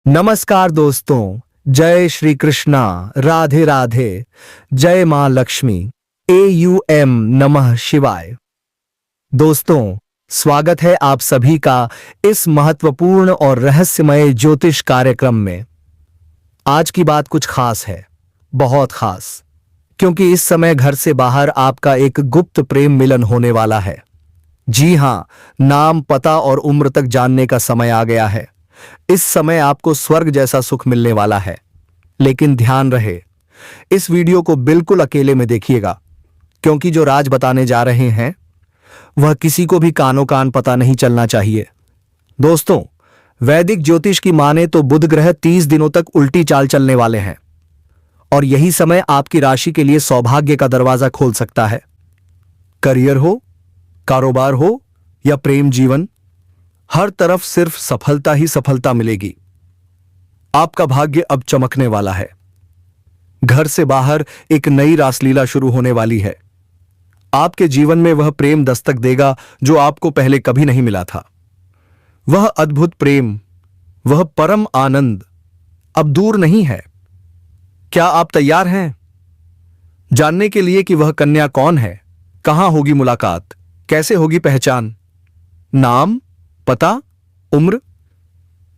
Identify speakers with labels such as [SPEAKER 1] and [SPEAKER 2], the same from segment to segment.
[SPEAKER 1] नमस्कार दोस्तों, जय श्री कृष्णा, राधे राधे, जय मां लक्ष्मी, AUM नमः शिवाय। दोस्तों, स्वागत है आप सभी का इस महत्वपूर्ण और रहस्यमय ज्योतिष कार्यक्रम में। आज की बात कुछ खास है, बहुत खास, क्योंकि इस समय घर से बाहर आपका एक गुप्त प्रेम मिलन होने वाला है। जी हां, नाम, पता और उम्र तक जानने का समय आ गया है। इस समय आपको स्वर्ग जैसा सुख मिलने वाला है। लेकिन ध्यान रहे, इस वीडियो को बिल्कुल अकेले में देखिएगा, क्योंकि जो राज बताने जा रहे हैं वह किसी को भी कानो कान पता नहीं चलना चाहिए। दोस्तों, वैदिक ज्योतिष की माने तो बुध ग्रह 30 दिनों तक उल्टी चाल चलने वाले हैं और यही समय आपकी राशि के लिए सौभाग्य का दरवाजा खोल सकता है। करियर हो, कारोबार हो या प्रेम जीवन, हर तरफ सिर्फ सफलता ही सफलता मिलेगी। आपका भाग्य अब चमकने वाला है। घर से बाहर एक नई रासलीला शुरू होने वाली है। आपके जीवन में वह प्रेम दस्तक देगा जो आपको पहले कभी नहीं मिला था। वह अद्भुत प्रेम, वह परम आनंद अब दूर नहीं है। क्या आप तैयार हैं जानने के लिए कि वह कन्या कौन है, कहां होगी मुलाकात, कैसे होगी पहचान, नाम, पता, उम्र?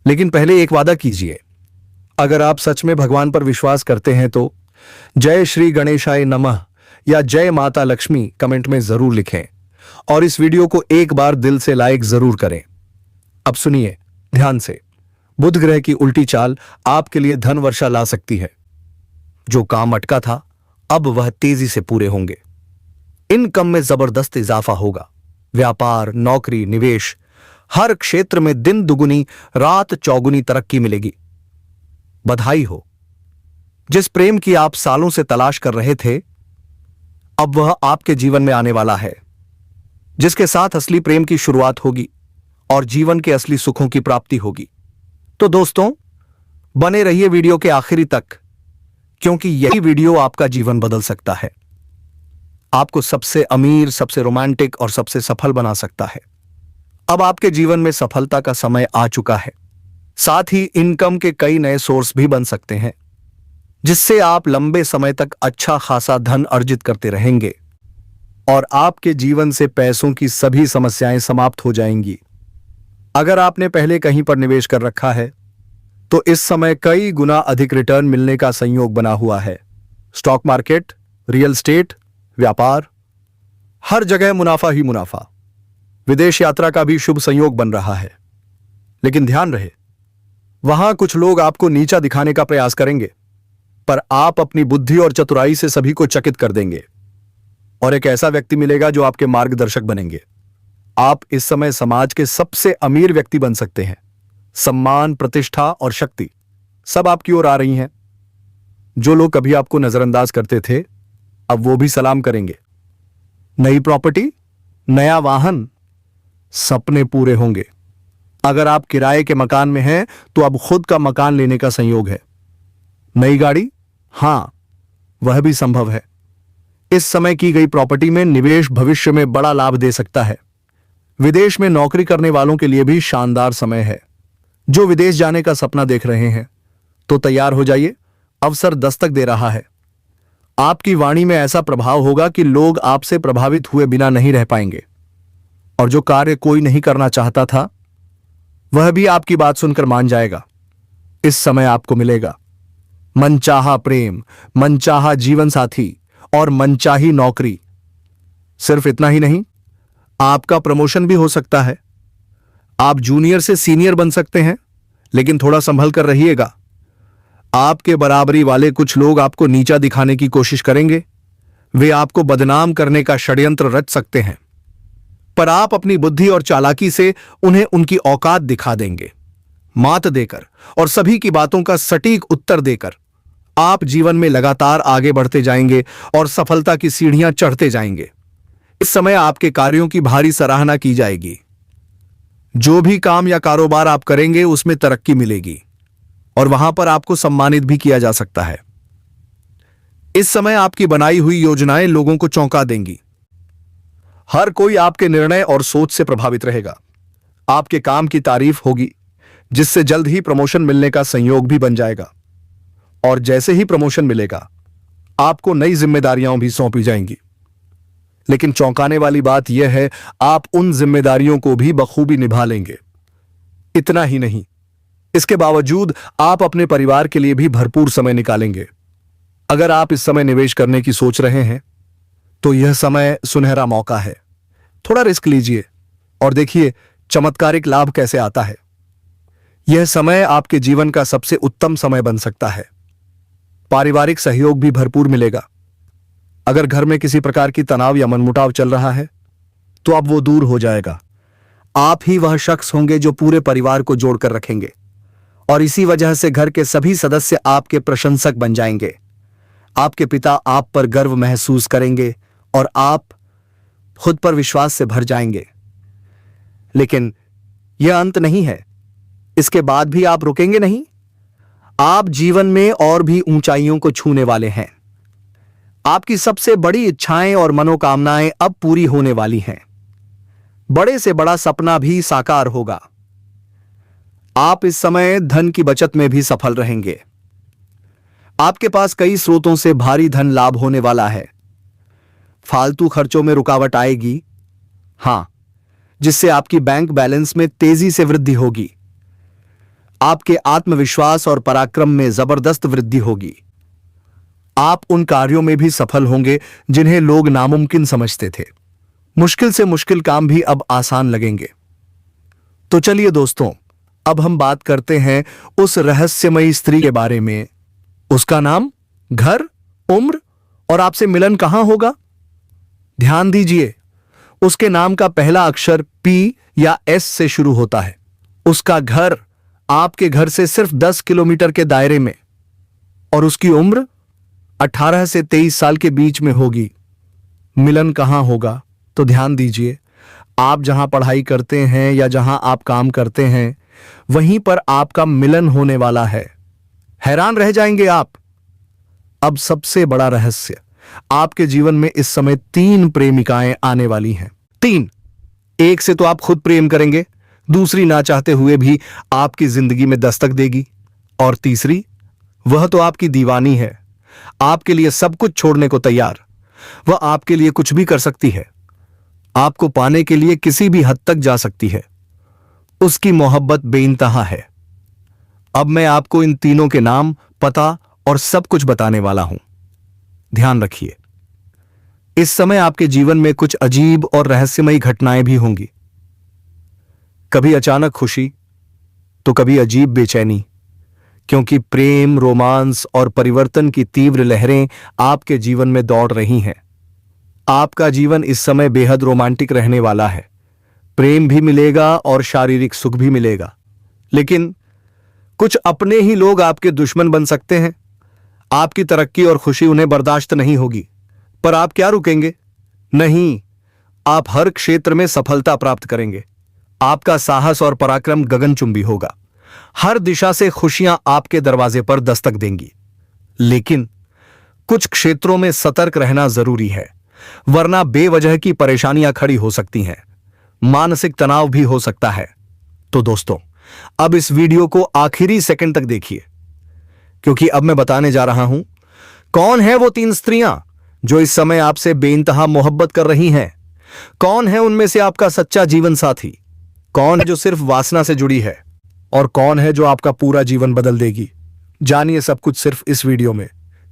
[SPEAKER 1] लेकिन पहले एक वादा कीजिए। अगर आप सच में भगवान पर विश्वास करते हैं तो जय श्री गणेशाय नमः या जय माता लक्ष्मी कमेंट में जरूर लिखें और इस वीडियो को एक बार दिल से लाइक जरूर करें। अब सुनिए ध्यान से। बुध ग्रह की उल्टी चाल आपके लिए धन वर्षा ला सकती है। जो काम अटका था अब वह तेजी से पूरे होंगे। इनकम में जबरदस्त इजाफा होगा। व्यापार, नौकरी, निवेश, हर क्षेत्र में दिन दुगुनी रात चौगुनी तरक्की मिलेगी। बधाई हो। जिस प्रेम की आप सालों से तलाश कर रहे थे अब वह आपके जीवन में आने वाला है, जिसके साथ असली प्रेम की शुरुआत होगी और जीवन के असली सुखों की प्राप्ति होगी। तो दोस्तों, बने रहिए वीडियो के आखिरी तक, क्योंकि यही वीडियो आपका जीवन बदल सकता है, आपको सबसे अमीर, सबसे रोमांटिक और सबसे सफल बना सकता है। अब आपके जीवन में सफलता का समय आ चुका है। साथ ही इनकम के कई नए सोर्स भी बन सकते हैं, जिससे आप लंबे समय तक अच्छा खासा धन अर्जित करते रहेंगे और आपके जीवन से पैसों की सभी समस्याएं समाप्त हो जाएंगी। अगर आपने पहले कहीं पर निवेश कर रखा है तो इस समय कई गुना अधिक रिटर्न मिलने का संयोग बना हुआ है। स्टॉक मार्केट, रियल एस्टेट, व्यापार, हर जगह मुनाफा ही मुनाफा। विदेश यात्रा का भी शुभ संयोग बन रहा है। लेकिन ध्यान रहे, वहां कुछ लोग आपको नीचा दिखाने का प्रयास करेंगे, पर आप अपनी बुद्धि और चतुराई से सभी को चकित कर देंगे और एक ऐसा व्यक्ति मिलेगा जो आपके मार्गदर्शक बनेंगे। आप इस समय समाज के सबसे अमीर व्यक्ति बन सकते हैं। सम्मान, प्रतिष्ठा और शक्ति सब आपकी ओर आ रही हैं। जो लोग कभी आपको नजरअंदाज करते थे अब वो भी सलाम करेंगे। नई प्रॉपर्टी, नया वाहन, सपने पूरे होंगे। अगर आप किराए के मकान में हैं तो अब खुद का मकान लेने का संयोग है। नई गाड़ी, हां, वह भी संभव है। इस समय की गई प्रॉपर्टी में निवेश भविष्य में बड़ा लाभ दे सकता है। विदेश में नौकरी करने वालों के लिए भी शानदार समय है। जो विदेश जाने का सपना देख रहे हैं तो तैयार हो जाइए, अवसर दस्तक दे रहा है। आपकी वाणी में ऐसा प्रभाव होगा कि लोग आपसे प्रभावित हुए बिना नहीं रह पाएंगे और जो कार्य कोई नहीं करना चाहता था वह भी आपकी बात सुनकर मान जाएगा। इस समय आपको मिलेगा मनचाहा प्रेम, मनचाहा जीवन साथी और मनचाही नौकरी। सिर्फ इतना ही नहीं, आपका प्रमोशन भी हो सकता है। आप जूनियर से सीनियर बन सकते हैं, लेकिन थोड़ा संभल कर रहिएगा। आपके बराबरी वाले कुछ लोग आपको नीचा दिखाने की कोशिश करेंगे। वे आपको बदनाम करने का षड्यंत्र रच सकते हैं, पर आप अपनी बुद्धि और चालाकी से उन्हें उनकी औकात दिखा देंगे। मात देकर और सभी की बातों का सटीक उत्तर देकर आप जीवन में लगातार आगे बढ़ते जाएंगे और सफलता की सीढ़ियां चढ़ते जाएंगे। इस समय आपके कार्यों की भारी सराहना की जाएगी। जो भी काम या कारोबार आप करेंगे उसमें तरक्की मिलेगी और वहां पर आपको सम्मानित भी किया जा सकता है। इस समय आपकी बनाई हुई योजनाएं लोगों को चौंका देंगी। हर कोई आपके निर्णय और सोच से प्रभावित रहेगा। आपके काम की तारीफ होगी,
[SPEAKER 2] जिससे जल्द ही प्रमोशन मिलने का संयोग भी बन जाएगा। और जैसे ही प्रमोशन मिलेगा, आपको नई जिम्मेदारियां भी सौंपी जाएंगी। लेकिन चौंकाने वाली बात यह है, आप उन जिम्मेदारियों को भी बखूबी निभा लेंगे। इतना ही नहीं, इसके बावजूद आप अपने परिवार के लिए भी भरपूर समय निकालेंगे। अगर आप इस समय निवेश करने की सोच रहे हैं, तो यह समय सुनहरा मौका है। थोड़ा रिस्क लीजिए और देखिए चमत्कारिक लाभ कैसे आता है। यह समय आपके जीवन का सबसे उत्तम समय बन सकता है। पारिवारिक सहयोग भी भरपूर मिलेगा। अगर घर में किसी प्रकार की तनाव या मनमुटाव चल रहा है, तो अब वो दूर हो जाएगा। आप ही वह शख्स होंगे जो पूरे परिवार को जोड़कर रखेंगे, और इसी वजह से घर के सभी सदस्य आपके प्रशंसक बन जाएंगे। आपके पिता आप पर गर्व महसूस करेंगे और आप खुद पर विश्वास से भर जाएंगे। लेकिन यह अंत नहीं है। इसके बाद भी आप रुकेंगे नहीं। आप जीवन में और भी ऊंचाइयों को छूने वाले हैं। आपकी सबसे बड़ी इच्छाएं और मनोकामनाएं अब पूरी होने वाली हैं। बड़े से बड़ा सपना भी साकार होगा। आप इस समय धन की बचत में भी सफल रहेंगे। आपके पास कई स्रोतों से भारी धन लाभ होने वाला है। फालतू खर्चों में रुकावट आएगी, हां, जिससे आपकी बैंक बैलेंस में तेजी से वृद्धि होगी। आपके आत्मविश्वास और पराक्रम में जबरदस्त वृद्धि होगी। आप उन कार्यों में भी सफल होंगे जिन्हें लोग नामुमकिन समझते थे। मुश्किल से मुश्किल काम भी अब आसान लगेंगे। तो चलिए दोस्तों, अब हम बात करते हैं उस रहस्यमयी स्त्री के बारे में। उसका नाम, घर, उम्र और आपसे मिलन कहां होगा। ध्यान दीजिए, उसके नाम का पहला अक्षर पी या एस से शुरू होता है। उसका घर आपके घर से सिर्फ 10 किलोमीटर के दायरे में, और उसकी उम्र 18 से 23 साल के बीच में होगी। मिलन कहां होगा, तो ध्यान दीजिए, आप जहां पढ़ाई करते हैं या जहां आप काम करते हैं, वहीं पर आपका मिलन होने वाला है। हैरान रह जाएंगे आप। अब सबसे बड़ा रहस्य, आपके जीवन में इस समय 3 प्रेमिकाएं आने वाली हैं। 3। एक से तो आप खुद प्रेम करेंगे, दूसरी ना चाहते हुए भी आपकी जिंदगी में दस्तक देगी, और तीसरी, वह तो आपकी दीवानी है, आपके लिए सब कुछ छोड़ने को तैयार। वह आपके लिए कुछ भी कर सकती है, आपको पाने के लिए किसी भी हद तक जा सकती है। उसकी मोहब्बत बेइंतहा है। अब मैं आपको इन तीनों के नाम, पता और सब कुछ बताने वाला हूं। ध्यान रखिए, इस समय आपके जीवन में कुछ अजीब और रहस्यमयी घटनाएं भी होंगी। कभी अचानक खुशी, तो कभी अजीब बेचैनी, क्योंकि प्रेम, रोमांस और परिवर्तन की तीव्र लहरें आपके जीवन में दौड़ रही हैं। आपका जीवन इस समय बेहद रोमांटिक रहने वाला है। प्रेम भी मिलेगा और शारीरिक सुख भी मिलेगा। लेकिन कुछ अपने ही लोग आपके दुश्मन बन सकते हैं। आपकी तरक्की और खुशी उन्हें बर्दाश्त नहीं होगी। पर आप क्या रुकेंगे? नहीं, आप हर क्षेत्र में सफलता प्राप्त करेंगे। आपका साहस और पराक्रम गगनचुंबी होगा। हर दिशा से खुशियां आपके दरवाजे पर दस्तक देंगी। लेकिन कुछ क्षेत्रों में सतर्क रहना जरूरी है, वरना बेवजह की परेशानियां खड़ी हो सकती हैं। मानसिक तनाव भी हो सकता है। तो दोस्तों, अब इस वीडियो को आखिरी सेकंड तक देखिए, क्योंकि अब मैं बताने जा रहा हूं कौन है वो 3 स्त्रियां जो इस समय आपसे बेइंतहा मोहब्बत कर रही हैं। कौन है उनमें से आपका सच्चा जीवन साथी? कौन है जो सिर्फ वासना से जुड़ी है? और कौन है जो आपका पूरा जीवन बदल देगी? जानिए सब कुछ सिर्फ इस वीडियो में।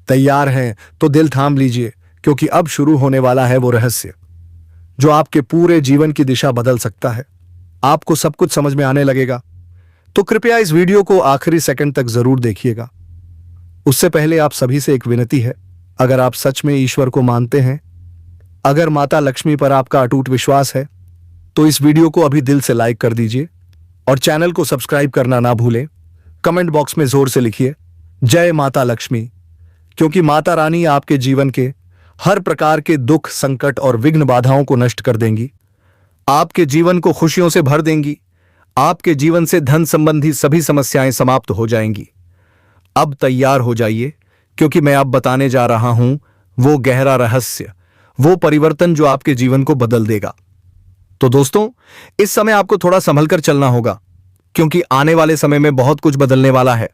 [SPEAKER 2] तैयार हैं तो दिल थाम लीजिए, क्योंकि अब शुरू होने वाला है वो रहस्य जो आपके पूरे जीवन की दिशा बदल सकता है। आपको सब कुछ समझ में आने लगेगा। तो कृपया इस वीडियो को आखिरी सेकंड तक जरूर देखिएगा। उससे पहले आप सभी से एक विनती है, अगर आप सच में ईश्वर को मानते हैं, अगर माता लक्ष्मी पर आपका अटूट विश्वास है, तो इस वीडियो को अभी दिल से लाइक कर दीजिए और चैनल को सब्सक्राइब करना ना भूलें। कमेंट बॉक्स में जोर से लिखिए जय माता लक्ष्मी, क्योंकि माता रानी आपके जीवन के हर प्रकार के दुख, संकट और विघ्न बाधाओं को नष्ट कर देंगी। आपके जीवन को खुशियों से भर देंगी। आपके जीवन से धन संबंधी सभी समस्याएं समाप्त हो जाएंगी। अब तैयार हो जाइए, क्योंकि मैं अब बताने जा रहा हूं वो गहरा रहस्य, वो परिवर्तन जो आपके जीवन को बदल देगा। तो दोस्तों, इस समय आपको थोड़ा संभल कर चलना होगा, क्योंकि आने वाले समय में बहुत कुछ बदलने वाला है।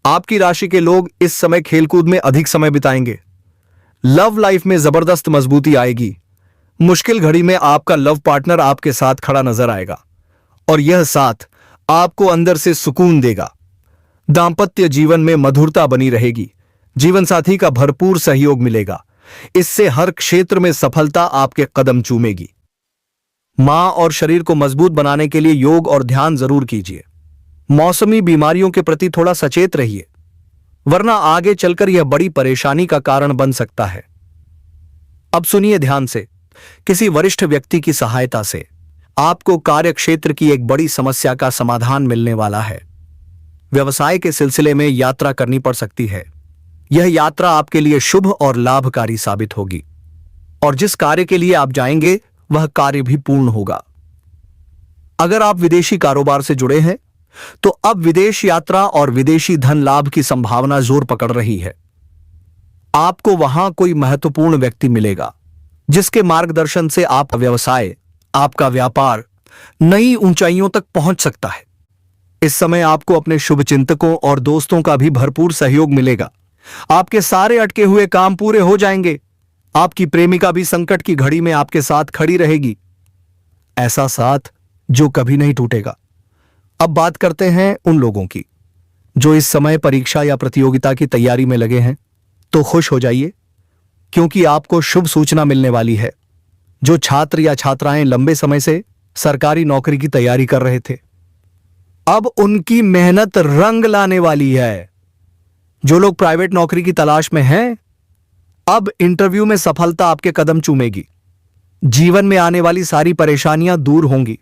[SPEAKER 2] आपकी राशि के लोग इस समय खेलकूद में अधिक समय बिताएंगे। लव लाइफ में जबरदस्त मजबूती आएगी। मुश्किल घड़ी में आपका लव पार्टनर आपके साथ खड़ा नजर आएगा और यह साथ आपको अंदर से सुकून देगा। दांपत्य जीवन में मधुरता बनी रहेगी। जीवन साथी का भरपूर सहयोग मिलेगा। इससे हर क्षेत्र में सफलता आपके कदम चूमेगी। मां और शरीर को मजबूत बनाने के लिए योग और ध्यान जरूर कीजिए। मौसमी बीमारियों के प्रति थोड़ा सचेत रहिए, वरना आगे चलकर यह बड़ी परेशानी का कारण बन सकता है। अब सुनिए ध्यान से। किसी वरिष्ठ व्यक्ति की सहायता से आपको कार्य क्षेत्र की एक बड़ी समस्या का समाधान मिलने वाला है। व्यवसाय के सिलसिले में यात्रा करनी पड़ सकती है। यह यात्रा आपके लिए शुभ और लाभकारी साबित होगी और जिस कार्य के लिए आप जाएंगे वह कार्य भी पूर्ण होगा। अगर आप विदेशी कारोबार से जुड़े हैं तो अब विदेश यात्रा और विदेशी धन लाभ की संभावना जोर पकड़ रही है। आपको वहां कोई महत्वपूर्ण व्यक्ति मिलेगा जिसके मार्गदर्शन से आपका व्यवसाय, आपका व्यापार नई ऊंचाइयों तक पहुंच सकता है। इस समय आपको अपने शुभचिंतकों और दोस्तों का भी भरपूर सहयोग मिलेगा। आपके सारे अटके हुए काम पूरे हो जाएंगे। आपकी प्रेमिका भी संकट की घड़ी में आपके साथ खड़ी रहेगी। ऐसा साथ जो कभी नहीं टूटेगा। अब बात करते हैं उन लोगों की जो इस समय परीक्षा या प्रतियोगिता की तैयारी में लगे हैं। तो खुश हो जाइए, क्योंकि आपको शुभ सूचना मिलने वाली है। जो छात्र या छात्राएं लंबे समय से सरकारी नौकरी की तैयारी कर रहे थे, अब उनकी मेहनत रंग लाने वाली है। जो लोग प्राइवेट नौकरी की तलाश में हैं, अब इंटरव्यू में सफलता आपके कदम चूमेगी। जीवन में आने वाली सारी परेशानियां दूर होंगी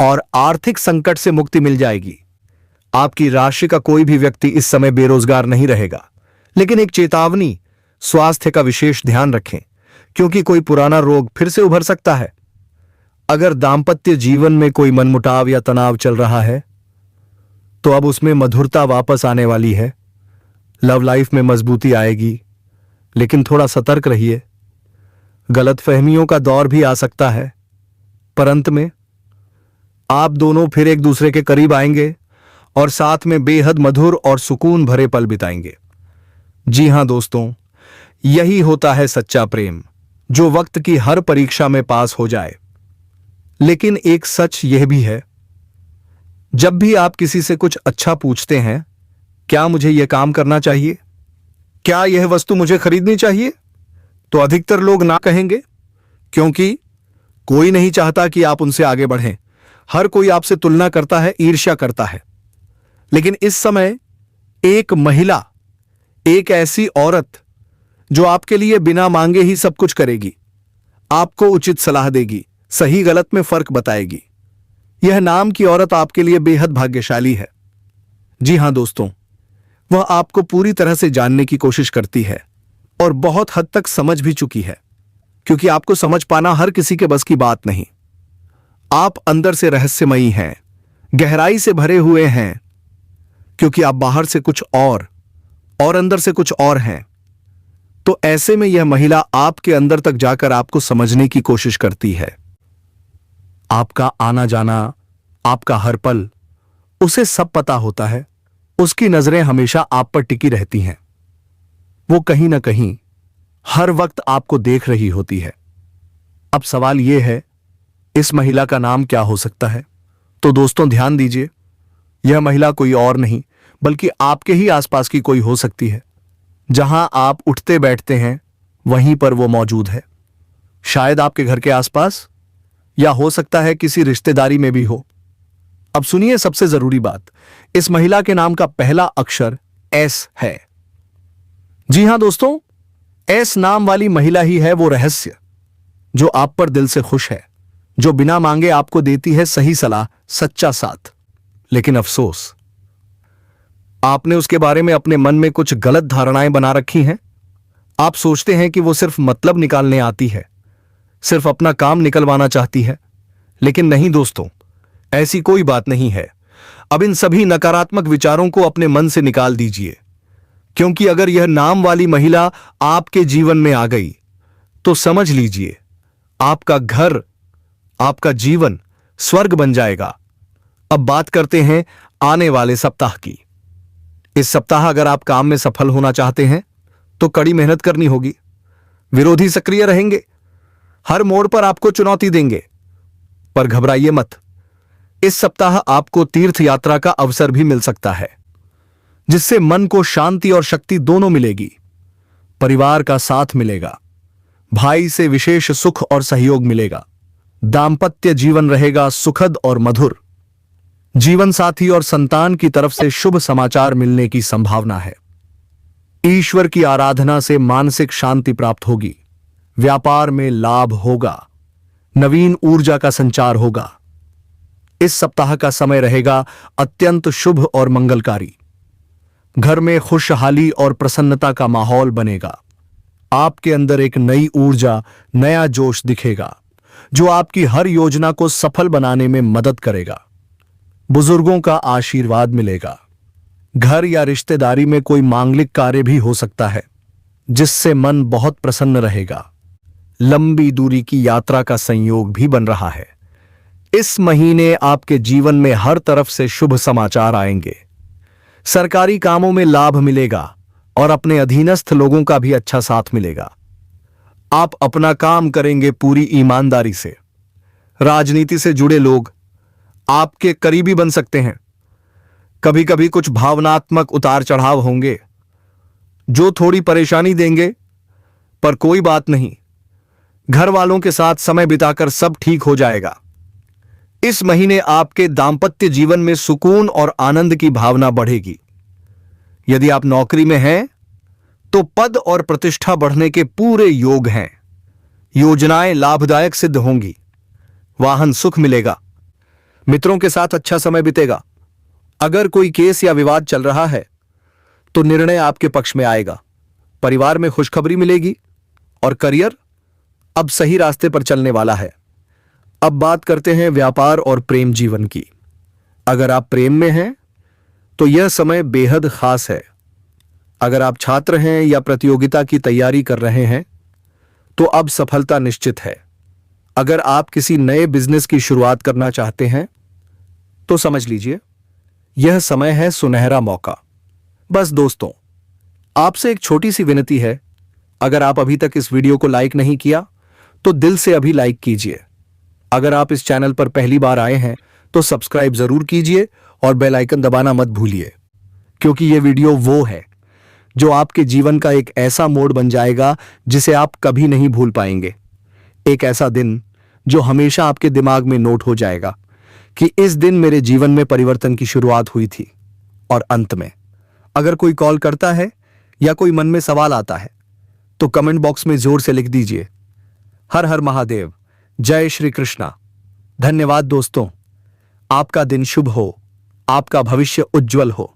[SPEAKER 2] और आर्थिक संकट से मुक्ति मिल जाएगी। आपकी राशि का कोई भी व्यक्ति इस समय बेरोजगार नहीं रहेगा, लेकिन एक चेतावनी, स्वास्थ्य का विशेष ध्यान रखें, क्योंकि कोई पुराना रोग फिर से उभर सकता है। अगर दांपत्य जीवन में कोई मनमुटाव या तनाव चल रहा है तो अब उसमें मधुरता वापस आने वाली है। लव लाइफ में मजबूती आएगी, लेकिन थोड़ा सतर्क रहिए। गलतफहमियों का दौर भी आ सकता है, पर अंत में आप दोनों फिर एक दूसरे के करीब आएंगे और साथ में बेहद मधुर और सुकून भरे पल बिताएंगे। जी हां दोस्तों, यही होता है सच्चा प्रेम, जो वक्त की हर परीक्षा में पास हो जाए। लेकिन एक सच यह भी है, जब भी आप किसी से कुछ अच्छा पूछते हैं, क्या मुझे यह काम करना चाहिए, क्या यह वस्तु मुझे खरीदनी चाहिए, तो अधिकतर लोग ना कहेंगे, क्योंकि कोई नहीं चाहता कि आप उनसे आगे बढ़ें। हर कोई आपसे तुलना करता है, ईर्ष्या करता है। लेकिन इस समय एक महिला, एक ऐसी औरत जो आपके लिए बिना मांगे ही सब कुछ करेगी, आपको उचित सलाह देगी, सही गलत में फर्क बताएगी। यह नाम की औरत आपके लिए बेहद भाग्यशाली है। जी हां दोस्तों, वह आपको पूरी तरह से जानने की कोशिश करती है और बहुत हद तक समझ भी चुकी है, क्योंकि आपको समझ पाना हर किसी के बस की बात नहीं। आप अंदर से रहस्यमयी हैं, गहराई से भरे हुए हैं, क्योंकि आप बाहर से कुछ और अंदर से कुछ और हैं। तो ऐसे में यह महिला आपके अंदर तक जाकर आपको समझने की कोशिश करती है। आपका आना जाना, आपका हर पल, उसे सब पता होता है। उसकी नजरें हमेशा आप पर टिकी रहती हैं। वो कहीं ना कहीं हर वक्त आपको देख रही होती है। अब सवाल यह है, इस महिला का नाम क्या हो सकता है? तो दोस्तों ध्यान दीजिए, यह महिला कोई और नहीं बल्कि आपके ही आसपास की कोई हो सकती है। जहां आप उठते बैठते हैं वहीं पर वो मौजूद है। शायद आपके घर के आसपास, या हो सकता है किसी रिश्तेदारी में भी हो। अब सुनिए सबसे जरूरी बात, इस महिला के नाम का पहला अक्षर एस है। जी हां दोस्तों, एस नाम वाली महिला ही है वो रहस्य जो आप पर दिल से खुश है, जो बिना मांगे आपको देती है सही सलाह, सच्चा साथ। लेकिन अफसोस, आपने उसके बारे में अपने मन में कुछ गलत धारणाएं बना रखी हैं। आप सोचते हैं कि वो सिर्फ मतलब निकालने आती है, सिर्फ अपना काम निकलवाना चाहती है। लेकिन नहीं दोस्तों, ऐसी कोई बात नहीं है। अब इन सभी नकारात्मक विचारों को अपने मन से निकाल दीजिए, क्योंकि अगर यह नाम वाली महिला आपके जीवन में आ गई तो समझ लीजिए आपका घर, आपका जीवन स्वर्ग बन जाएगा। अब बात करते हैं आने वाले सप्ताह की। इस सप्ताह अगर आप काम में सफल होना चाहते हैं तो कड़ी मेहनत करनी होगी। विरोधी सक्रिय रहेंगे, हर मोड़ पर आपको चुनौती देंगे, पर घबराइए मत। इस सप्ताह आपको तीर्थ यात्रा का अवसर भी मिल सकता है, जिससे मन को शांति और शक्ति दोनों मिलेगी। परिवार का साथ मिलेगा, भाई से विशेष सुख और सहयोग मिलेगा। दाम्पत्य जीवन रहेगा सुखद और मधुर। जीवन साथी और संतान की तरफ से शुभ समाचार मिलने की संभावना है। ईश्वर की आराधना से मानसिक शांति प्राप्त होगी। व्यापार में लाभ होगा। नवीन ऊर्जा का संचार होगा। इस सप्ताह का समय रहेगा अत्यंत शुभ और मंगलकारी। घर में खुशहाली और प्रसन्नता का माहौल बनेगा। आपके अंदर एक नई ऊर्जा, नया जोश दिखेगा, जो आपकी हर योजना को सफल बनाने में मदद करेगा। बुजुर्गों का आशीर्वाद मिलेगा। घर या रिश्तेदारी में कोई मांगलिक कार्य भी हो सकता है, जिससे मन बहुत प्रसन्न रहेगा। लंबी दूरी की यात्रा का संयोग भी बन रहा है। इस महीने आपके जीवन में हर तरफ से शुभ समाचार आएंगे। सरकारी कामों में लाभ मिलेगा और अपने अधीनस्थ लोगों का भी अच्छा साथ मिलेगा। आप अपना काम करेंगे पूरी ईमानदारी से। राजनीति से जुड़े लोग आपके करीबी बन सकते हैं। कभी कभी कुछ भावनात्मक उतार चढ़ाव होंगे, जो थोड़ी परेशानी देंगे, पर कोई बात नहीं। घर वालों के साथ समय बिताकर सब ठीक हो जाएगा। इस महीने आपके दाम्पत्य जीवन में सुकून और आनंद की भावना बढ़ेगी। यदि आप नौकरी में हैं, तो पद और प्रतिष्ठा बढ़ने के पूरे योग हैं। योजनाएं लाभदायक सिद्ध होंगी। वाहन सुख मिलेगा। मित्रों के साथ अच्छा समय बीतेगा। अगर कोई केस या विवाद चल रहा है, तो निर्णय आपके पक्ष में आएगा। परिवार में खुशखबरी मिलेगी और करियर अब सही रास्ते पर चलने वाला है। अब बात करते हैं व्यापार और प्रेम जीवन की। अगर आप प्रेम में हैं, तो यह समय बेहद खास है। अगर आप छात्र हैं या प्रतियोगिता की तैयारी कर रहे हैं, तो अब सफलता निश्चित है। अगर आप किसी नए बिजनेस की शुरुआत करना चाहते हैं, तो समझ लीजिए यह समय है सुनहरा मौका। बस दोस्तों, आपसे एक छोटी सी विनती है। अगर आप अभी तक इस वीडियो को लाइक नहीं किया, तो दिल से अभी लाइक कीजिए। अगर आप इस चैनल पर पहली बार आए हैं, तो सब्सक्राइब जरूर कीजिए और बेल आइकन दबाना मत भूलिए, क्योंकि यह वीडियो वो है जो आपके जीवन का एक ऐसा मोड़ बन जाएगा जिसे आप कभी नहीं भूल पाएंगे। एक ऐसा दिन जो हमेशा आपके दिमाग में नोट हो जाएगा कि इस दिन मेरे जीवन में परिवर्तन की शुरुआत हुई थी। और अंत में अगर कोई कॉल करता है या कोई मन में सवाल आता है, तो कमेंट बॉक्स में जोर से लिख दीजिए, हर हर महादेव, जय श्री कृष्णा। धन्यवाद दोस्तों। आपका दिन शुभ हो, आपका भविष्य उज्जवल हो।